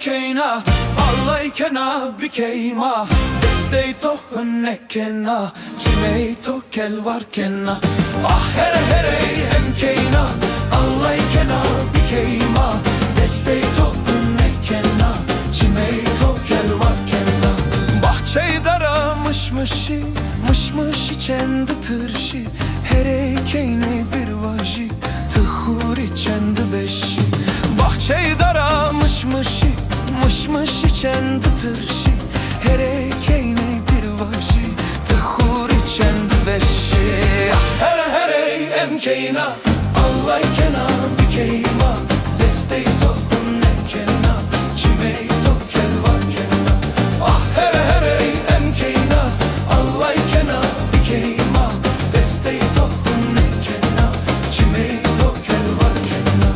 emkeina allaykena bikeima destey to hünnekena çimey to kel varkena ah here here emkeina allaykena bikeima destey to hünnekena çimey to kel varkena bahçey dara mışmışı mışmışı çendi tırşı here keyni bir vaji tıhuri çendi veşi bahçey dara mışmışı mışmışı çendi tırşı here keyni bir vaji tıhuri çendi veşi here here emkeina allaykena bikeima destey to hünnekena çimey to kel varkena ah here here emkeina allaykena bikeima destey to hünnekena çimey to kel varkena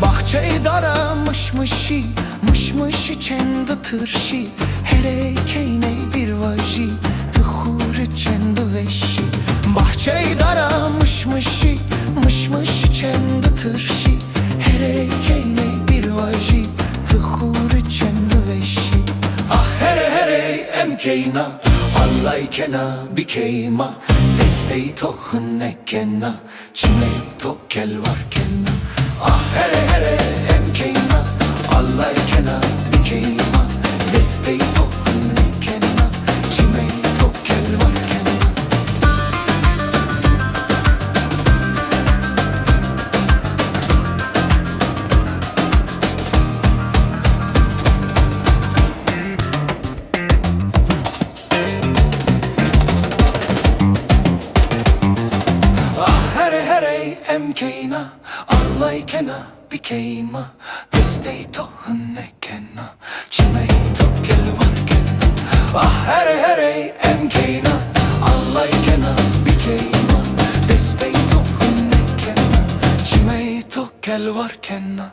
bahçey dara mışmışı mışmışı çendi tırşı here keyne bir vaji tıhuri çendi veşi bahçey dara mışmışı mışmışı çendi tırşı here keyne bir vaji tıhuri çendi veşi ah here here emkeina allaykena bikeima destey to hünnekena çimey to kel varkena ah here here emkeina allaykena bikeima destey to hünnekena çimey to kel varkena ah here here emkeina allaykena bikeima destey to hünnekena çimey to kel varkena ah here here emkeina allaykena bikeima destey to hünnekena çimey to kel varkena